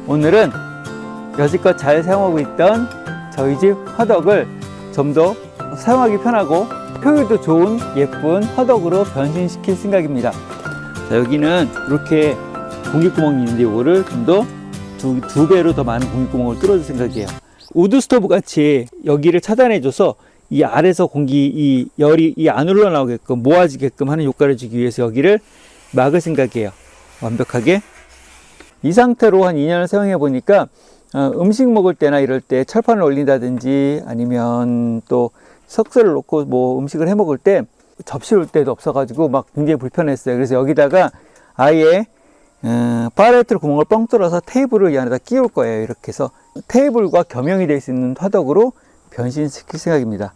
오늘은 여지껏 잘 사용하고 있던 저희 집 화덕을 좀 더 사용하기 편하고 효율도 좋은 예쁜 화덕으로 변신시킬 생각입니다. 자, 여기는 이렇게 공기구멍이 있는데 이거를 좀 더 두 배로 더 많은 공기구멍을 뚫어줄 생각이에요. 우드 스토브 같이 여기를 차단해줘서 이 아래서 이 열이 이 안으로 나오게끔 모아지게끔 하는 효과를 주기 위해서 여기를 막을 생각이에요. 완벽하게. 이 상태로 한 2년을 사용해 보니까 음식 먹을 때나 이럴 때 철판을 올린다든지 아니면 또 석쇠를 놓고 뭐 음식을 해 먹을 때 접시 올 때도 없어가지고 막 굉장히 불편했어요. 그래서 여기다가 아예 파레트로 구멍을 뻥 뚫어서 테이블을 이 안에다 끼울 거예요. 이렇게 해서 테이블과 겸용이 될 수 있는 화덕으로 변신시킬 생각입니다.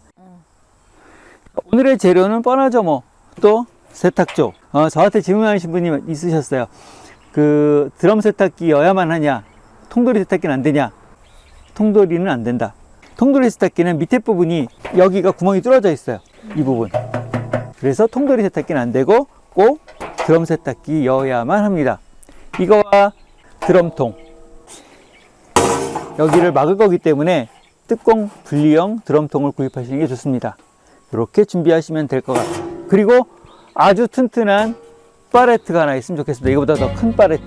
오늘의 재료는 뻔하죠. 뭐 또 세탁조. 저한테 질문하신 분이 있으셨어요. 그 드럼 세탁기여야만 하냐, 통돌이 세탁기는 안 되냐? 통돌이는 안 된다. 통돌이 세탁기는 밑에 부분이 여기가 구멍이 뚫어져 있어요. 이 부분. 그래서 통돌이 세탁기는 안 되고 꼭 드럼 세탁기여야만 합니다. 이거와 드럼통, 여기를 막을 거기 때문에 뚜껑 분리형 드럼통을 구입하시는 게 좋습니다. 이렇게 준비하시면 될 것 같아요. 그리고 아주 튼튼한 파레트가 하나 있으면 좋겠습니다. 이거보다 더 큰 파레트.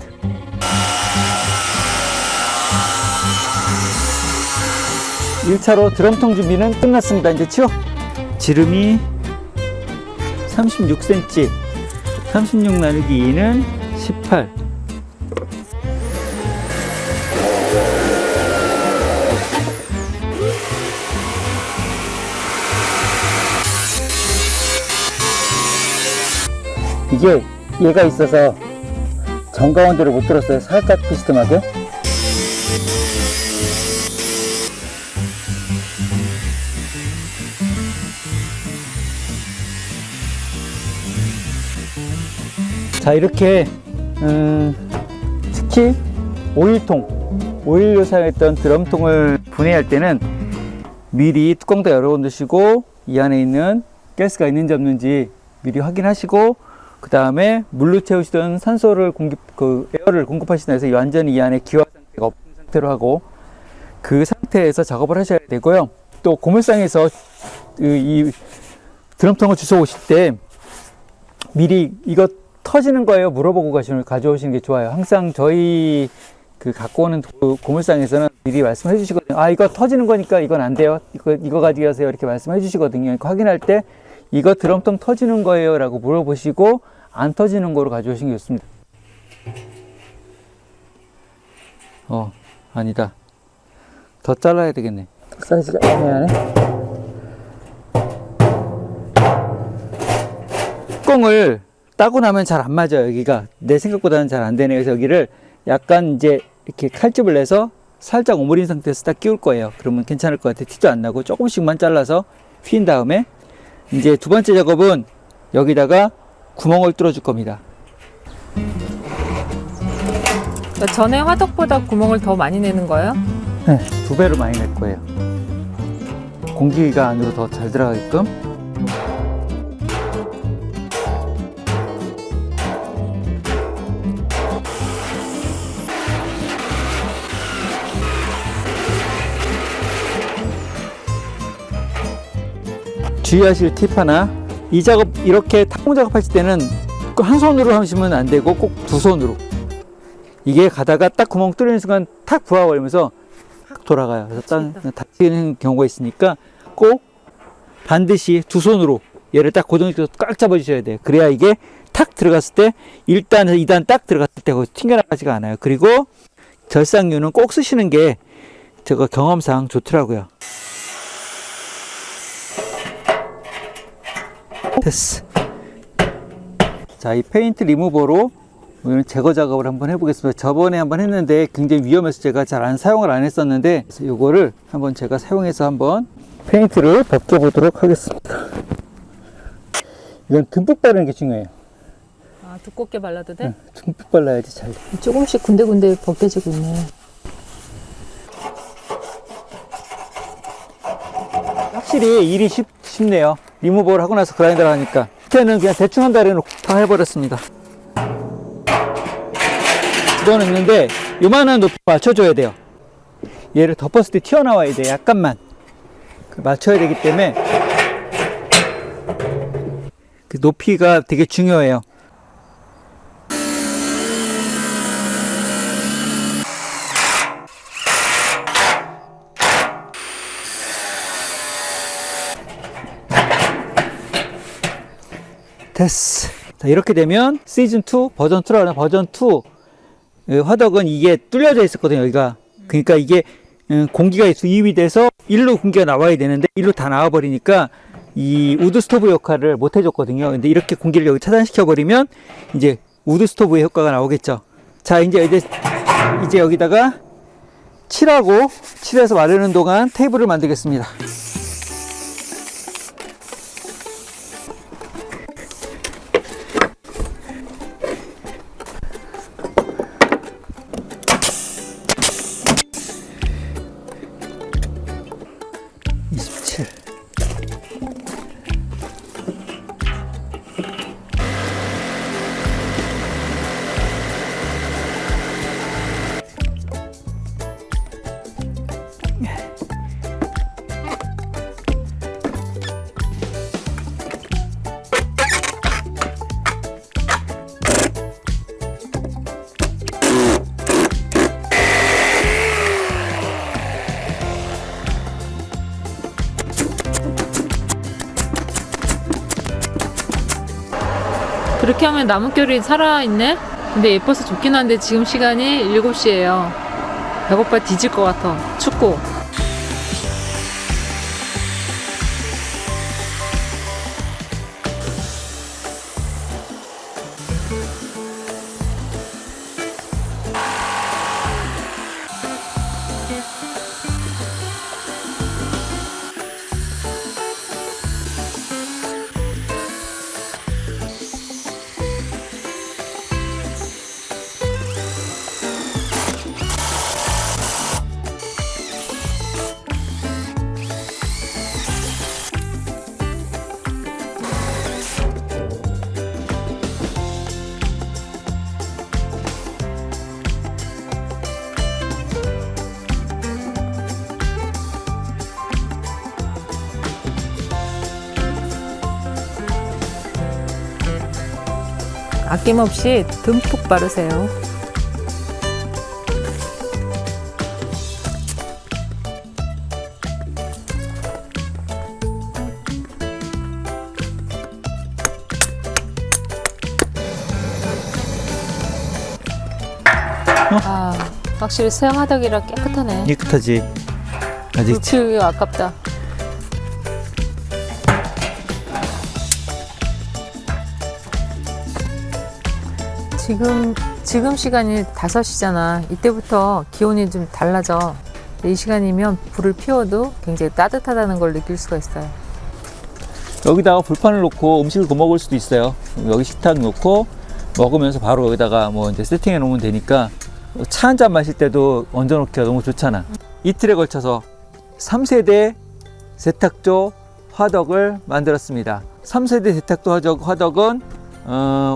일차로 드럼통 준비는 끝났습니다. 이제 치워. 지름이 36cm, 36 나누기 2는 18. 이게 얘가 있어서 정가운데를 못 들었어요. 살짝 비스듬하게. 자, 이렇게 특히 오일로 사용했던 드럼통을 분해할 때는 미리 뚜껑 다 열어놓으시고 이 안에 있는 가스가 있는지 없는지 미리 확인하시고 그 다음에 물로 채우시던 산소를 에어를 공급하시다 해서 완전히 이 안에 기화 상태가 없는 상태로 하고 그 상태에서 작업을 하셔야 되고요. 또 고물상에서 이 드럼통을 주워 오실 때 미리 이거 터지는 거예요? 물어보고 가져오시는 게 좋아요. 항상 저희 갖고 오는 고물상에서는 미리 말씀해 주시거든요. 아, 이거 터지는 거니까 이건 안 돼요. 이거 가져가세요. 이렇게 말씀해 주시거든요. 그러니까 확인할 때 이거 드럼통 터지는 거예요 라고 물어보시고 안 터지는 거로 가져오시는 게 좋습니다. 아니다. 더 잘라야 되겠네. 사이즈가 애매하네. 뚜껑을 따고 나면 잘 안 맞아요. 여기가 내 생각보다는 잘 안 되네. 그래서 여기를 약간 이제 이렇게 칼집을 내서 살짝 오므린 상태에서 딱 끼울 거예요. 그러면 괜찮을 것 같아요. 티도 안 나고 조금씩만 잘라서 휜 다음에 이제 두 번째 작업은 여기다가 구멍을 뚫어 줄 겁니다. 그러니까 전에 화덕보다 구멍을 더 많이 내는 거예요? 네, 2배로 많이 낼 거예요. 공기가 안으로 더 잘 들어가게끔. 주의하실 팁 하나. 이 작업, 이렇게 탁공 작업하실 때는 한 손으로 하시면 안 되고 꼭 두 손으로. 이게 가다가 딱 구멍 뚫리는 순간 탁 부하버리면서 탁 돌아가요. 그래서 딱 다치는 경우가 있으니까 꼭 반드시 두 손으로 얘를 딱 고정시켜서 꽉 잡아주셔야 돼요. 그래야 이게 탁 들어갔을 때 1단에서 2단 딱 들어갔을 때 거기서 튕겨나가지가 않아요. 그리고 절삭유는 꼭 쓰시는 게 제가 경험상 좋더라고요. 됐어. 자, 이 페인트 리무버로 오늘 제거 작업을 한번 해보겠습니다. 저번에 한번 했는데 굉장히 위험해서 제가 잘 사용을 안 했었는데 이거를 한번 제가 사용해서 한번 페인트를 벗겨보도록 하겠습니다. 이건 듬뿍 바르는 게 중요해요. 아, 두껍게 발라도 돼? 응, 듬뿍 발라야지 잘 돼. 조금씩 군데군데 벗겨지고 있네. 확실히 일이 쉽네요. 리무버를 하고 나서 그라인더를 하니까. 밑에는 그냥 대충 한 달에 놓고 다 해버렸습니다. 집어넣는데 요만한 높이 맞춰줘야 돼요. 얘를 덮었을 때 튀어나와야 돼. 약간만 맞춰야 되기 때문에 그 높이가 되게 중요해요. 됐어. 자, 이렇게 되면 시즌2 버전2라고 하는 버전2 화덕은 이게 뚫려져 있었거든요. 여기가. 그러니까 이게 공기가 유입이 돼서 일로 공기가 나와야 되는데 일로 다 나와버리니까 이 우드 스토브 역할을 못 해줬거든요. 근데 이렇게 공기를 여기 차단시켜 버리면 이제 우드 스토브의 효과가 나오겠죠. 자, 이제 여기다가 칠해서 마르는 동안 테이블을 만들겠습니다. 그렇게 하면 나뭇결이 살아있네? 근데 예뻐서 좋긴 한데 지금 시간이 7시예요. 배고파 뒤질 것 같아. 춥고. 아낌없이 듬뿍 바르세요. 아, 확실히 새 화덕이라 깨끗하네. 깨끗하지. 물 아직 피우기가 아깝다. 지금 시간이 5시잖아. 이때부터 기온이 좀 달라져. 이 시간이면 불을 피워도 굉장히 따뜻하다는 걸 느낄 수가 있어요. 여기다가 불판을 놓고 음식을 구워 먹을 수도 있어요. 여기 식탁 놓고 먹으면서 바로 여기다가 뭐 이제 세팅해 놓으면 되니까 차 한 잔 마실 때도 얹어 놓기가 너무 좋잖아. 이틀에 걸쳐서 3세대 세탁조 화덕을 만들었습니다. 3세대 세탁조 화덕은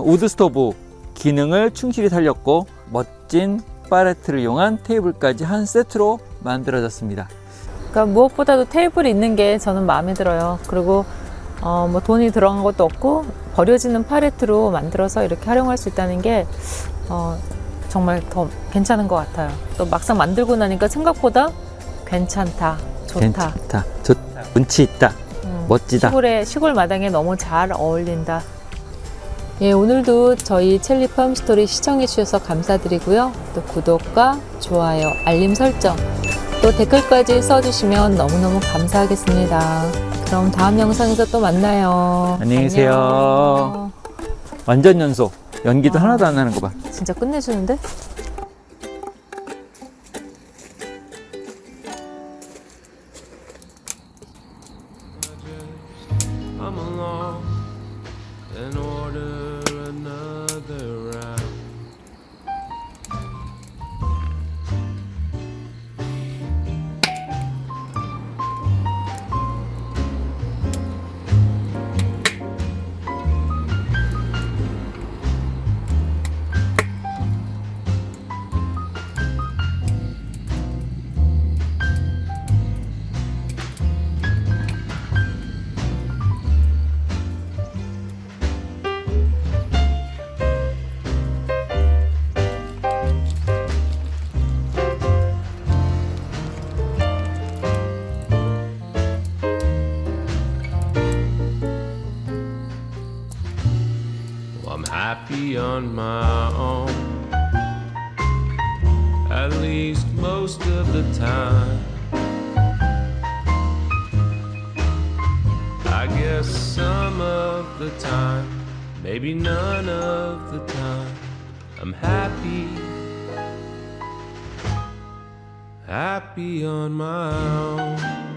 우드 스토브 기능을 충실히 살렸고 멋진 팔레트를 이용한 테이블까지 한 세트로 만들어졌습니다. 그러니까 무엇보다도 테이블이 있는 게 저는 마음에 들어요. 그리고 뭐 돈이 들어간 것도 없고 버려지는 팔레트로 만들어서 이렇게 활용할 수 있다는 게 정말 더 괜찮은 것 같아요. 또 막상 만들고 나니까 생각보다 괜찮다, 좋다. 괜찮다, 좋다, 운치 있다, 멋지다. 시골 마당에 너무 잘 어울린다. 예, 오늘도 저희 첼리팜 스토리 시청해 주셔서 감사드리고요. 또 구독과 좋아요, 알림 설정, 또 댓글까지 써주시면 너무너무 감사하겠습니다. 그럼 다음 영상에서 또 만나요. 안녕히 계세요. 안녕. 완전 연속. 연기도 하나도 안 나는 거 봐. 진짜 끝내주는데? I'm along and order another round. happy on my own. At least most of the time. I guess some of the time, maybe none of the time, I'm happy, happy on my own.